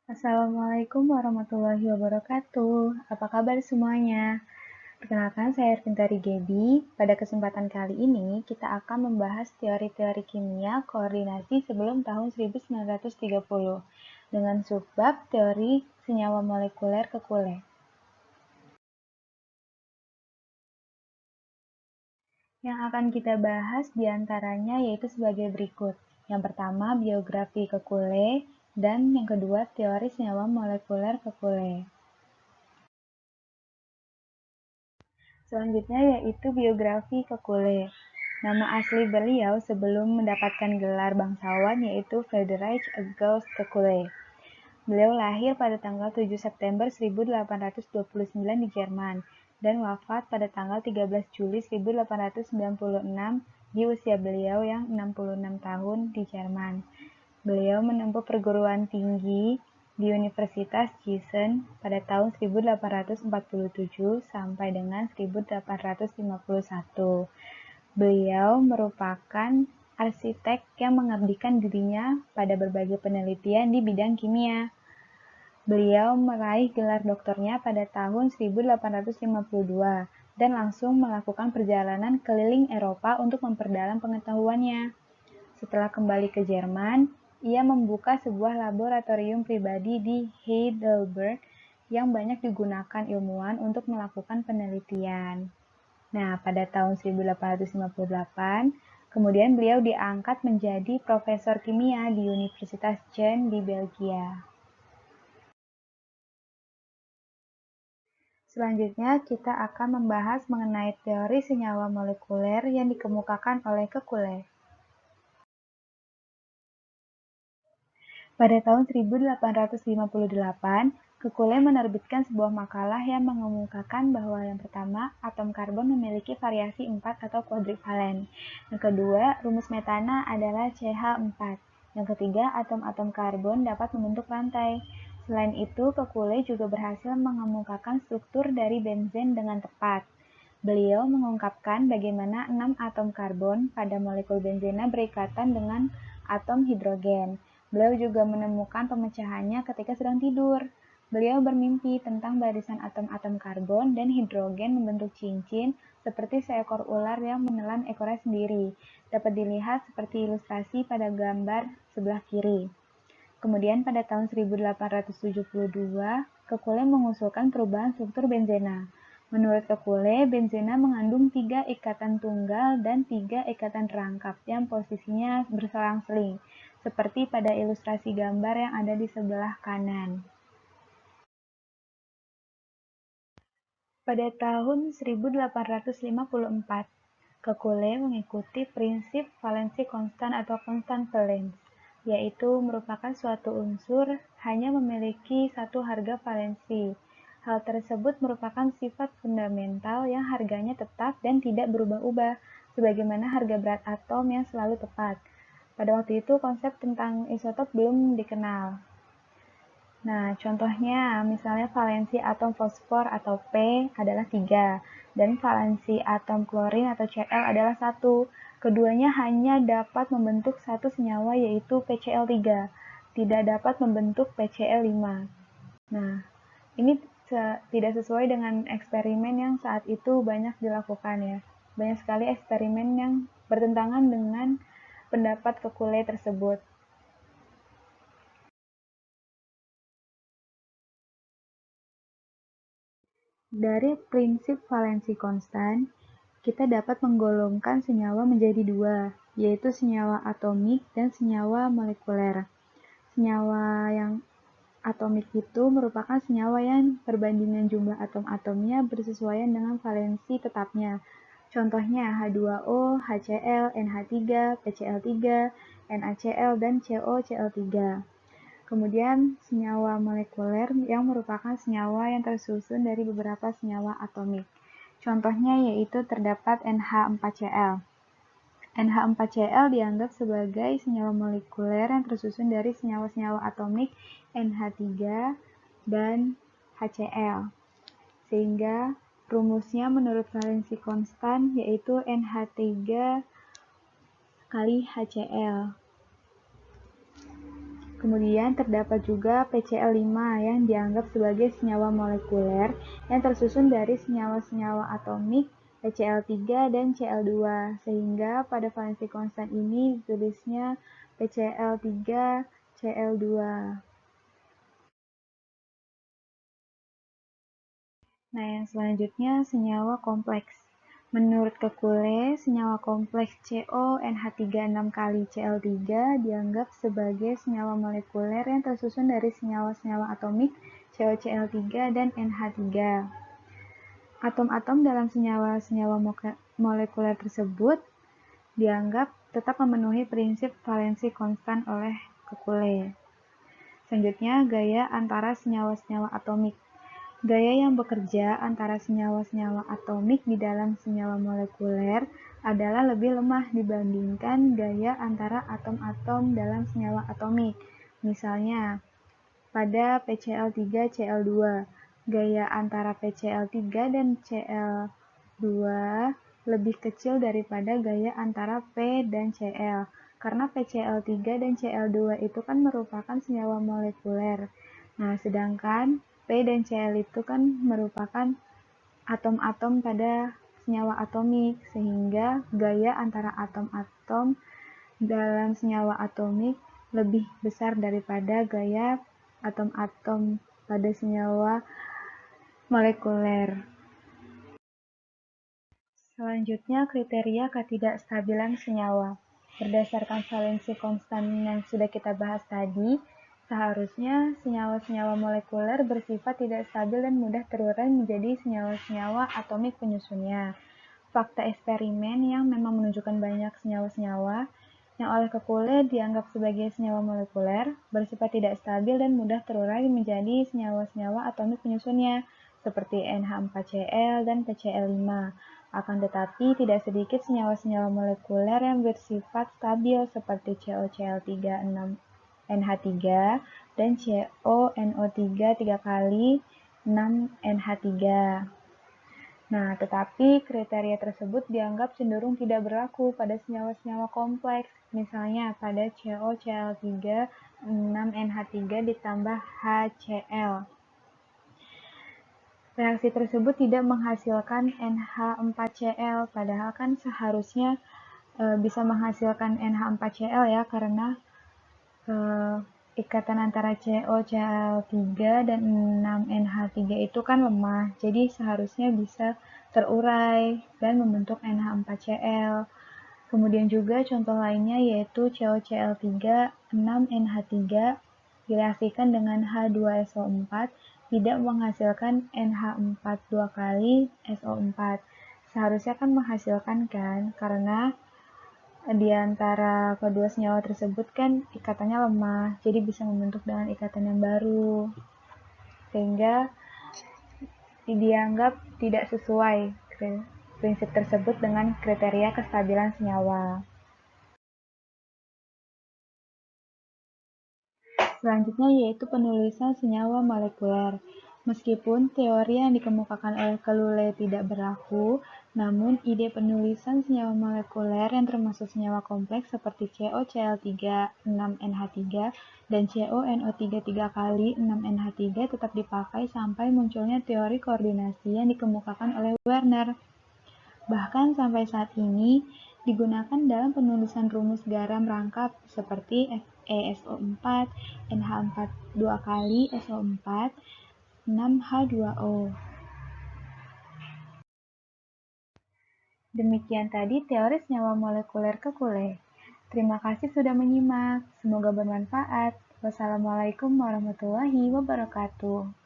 Assalamualaikum warahmatullahi wabarakatuh. Apa kabar semuanya? Perkenalkan, saya Ervintari Gedi. Pada kesempatan kali ini, kita akan membahas teori-teori kimia koordinasi sebelum tahun 1930 dengan subbab teori senyawa molekuler kekuler. Yang akan kita bahas diantaranya yaitu sebagai berikut. Yang pertama, biografi Kekule, dan yang kedua, teori senyawa molekuler Kekule. Selanjutnya yaitu biografi Kekule. Nama asli beliau sebelum mendapatkan gelar bangsawan yaitu Friedrich August Kekule. Beliau lahir pada tanggal 7 September 1829 di Jerman dan wafat pada tanggal 13 Juli 1896 di usia beliau yang 66 tahun di Jerman. Beliau menempuh perguruan tinggi di Universitas Gießen pada tahun 1847 sampai dengan 1851. Beliau merupakan arsitek yang mengabdikan dirinya pada berbagai penelitian di bidang kimia. Beliau meraih gelar doktornya pada tahun 1852 dan langsung melakukan perjalanan keliling Eropa untuk memperdalam pengetahuannya. Setelah kembali ke Jerman, ia membuka sebuah laboratorium pribadi di Heidelberg yang banyak digunakan ilmuwan untuk melakukan penelitian. Nah, pada tahun 1858, kemudian beliau diangkat menjadi profesor kimia di Universitas Gent di Belgia. Selanjutnya, kita akan membahas mengenai teori senyawa molekuler yang dikemukakan oleh Kekule. Pada tahun 1858, Kekule menerbitkan sebuah makalah yang mengemukakan bahwa yang pertama, atom karbon memiliki variasi 4 atau kuadrivalen. Yang kedua, rumus metana adalah CH4. Yang ketiga, atom-atom karbon dapat membentuk rantai. Selain itu, Kekule juga berhasil mengemukakan struktur dari benzen dengan tepat. Beliau mengungkapkan bagaimana 6 atom karbon pada molekul benzena berikatan dengan atom hidrogen. Beliau juga menemukan pemecahannya ketika sedang tidur. Beliau bermimpi tentang barisan atom-atom karbon dan hidrogen membentuk cincin seperti seekor ular yang menelan ekornya sendiri. Dapat dilihat seperti ilustrasi pada gambar sebelah kiri. Kemudian pada tahun 1872, Kekule mengusulkan perubahan struktur benzena. Menurut Kekule, benzena mengandung 3 ikatan tunggal dan 3 ikatan rangkap yang posisinya berselang-seling, seperti pada ilustrasi gambar yang ada di sebelah kanan. Pada tahun 1854, Kekule mengikuti prinsip valensi konstan atau konstan valens, yaitu merupakan suatu unsur hanya memiliki satu harga valensi. Hal tersebut merupakan sifat fundamental yang harganya tetap dan tidak berubah-ubah, sebagaimana harga berat atom yang selalu tepat. Pada waktu itu, konsep tentang isotop belum dikenal. Nah, contohnya misalnya valensi atom fosfor atau P adalah 3 dan valensi atom klorin atau Cl adalah 1. Keduanya hanya dapat membentuk satu senyawa yaitu PCl3, tidak dapat membentuk PCl5. Nah, ini tidak sesuai dengan eksperimen yang saat itu banyak dilakukan ya. Banyak sekali eksperimen yang bertentangan dengan pendapat Kekule tersebut. Dari prinsip valensi konstan, kita dapat menggolongkan senyawa menjadi dua, yaitu senyawa atomik dan senyawa molekuler. Senyawa yang atomik itu merupakan senyawa yang perbandingan jumlah atom-atomnya bersesuaian dengan valensi tetapnya. Contohnya H2O, HCl, NH3, PCl3, NaCl, dan COCl3. Kemudian senyawa molekuler yang merupakan senyawa yang tersusun dari beberapa senyawa atomik. Contohnya yaitu terdapat NH4Cl. NH4Cl dianggap sebagai senyawa molekuler yang tersusun dari senyawa-senyawa atomik NH3 dan HCl. Sehingga rumusnya menurut valensi konstan yaitu NH3 kali HCl. Kemudian terdapat juga PCl5 yang dianggap sebagai senyawa molekuler yang tersusun dari senyawa-senyawa atomik PCl3 dan Cl2, sehingga pada valensi konstan ini ditulisnya PCl3 Cl2. Nah, yang selanjutnya senyawa kompleks. Menurut Kekulé, senyawa kompleks CONH3 kali Cl3 dianggap sebagai senyawa molekuler yang tersusun dari senyawa-senyawa atomik COCl3 dan NH3. Atom-atom dalam senyawa-senyawa molekuler tersebut dianggap tetap memenuhi prinsip valensi konstan oleh Kekulé. Selanjutnya, gaya antara senyawa-senyawa atomik. Gaya yang bekerja antara senyawa-senyawa atomik di dalam senyawa molekuler adalah lebih lemah dibandingkan gaya antara atom-atom dalam senyawa atomik. Misalnya, pada PCl3Cl2, gaya antara PCl3 dan Cl2 lebih kecil daripada gaya antara P dan Cl, karena PCl3 dan Cl2 itu kan merupakan senyawa molekuler. Nah, sedangkan P dan Cl itu kan merupakan atom-atom pada senyawa atomik, sehingga gaya antara atom-atom dalam senyawa atomik lebih besar daripada gaya atom-atom pada senyawa molekuler. Selanjutnya, kriteria ketidakstabilan senyawa. Berdasarkan valensi konstan yang sudah kita bahas tadi, seharusnya senyawa-senyawa molekuler bersifat tidak stabil dan mudah terurai menjadi senyawa-senyawa atomik penyusunnya. Fakta eksperimen yang memang menunjukkan banyak senyawa-senyawa yang oleh Kekulé dianggap sebagai senyawa molekuler bersifat tidak stabil dan mudah terurai menjadi senyawa-senyawa atomik penyusunnya, seperti NH4Cl dan PCl5. Akan tetapi, tidak sedikit senyawa-senyawa molekuler yang bersifat stabil seperti COCl3 NH3 dan CONO3 3 kali 6 NH3. Nah, tetapi kriteria tersebut dianggap cenderung tidak berlaku pada senyawa-senyawa kompleks, misalnya pada COCl3 6NH3 ditambah HCl. Reaksi tersebut tidak menghasilkan NH4Cl, padahal kan seharusnya bisa menghasilkan NH4Cl ya, karena ikatan antara COCl3 dan 6NH3 itu kan lemah, jadi seharusnya bisa terurai dan membentuk NH4Cl. Kemudian juga contoh lainnya yaitu COCl3 6NH3 direaksikan dengan H2SO4 tidak menghasilkan NH4 2 kali SO4. Seharusnya kan menghasilkan kan, karena di antara kedua senyawa tersebut kan ikatannya lemah, jadi bisa membentuk dengan ikatan yang baru, sehingga dianggap tidak sesuai prinsip tersebut dengan kriteria kestabilan senyawa. Selanjutnya yaitu penulisan senyawa molekuler. Meskipun teori yang dikemukakan oleh Kekulé tidak berlaku, namun ide penulisan senyawa molekuler yang termasuk senyawa kompleks seperti COCl3 6NH3 dan CONO3 3 kali 6NH3 tetap dipakai sampai munculnya teori koordinasi yang dikemukakan oleh Werner. Bahkan sampai saat ini digunakan dalam penulisan rumus garam rangkap seperti FeSO4, NH4 2 kali SO4, 6H2O. Demikian tadi teori senyawa molekuler Kekulé. Terima kasih sudah menyimak. Semoga bermanfaat. Wassalamualaikum warahmatullahi wabarakatuh.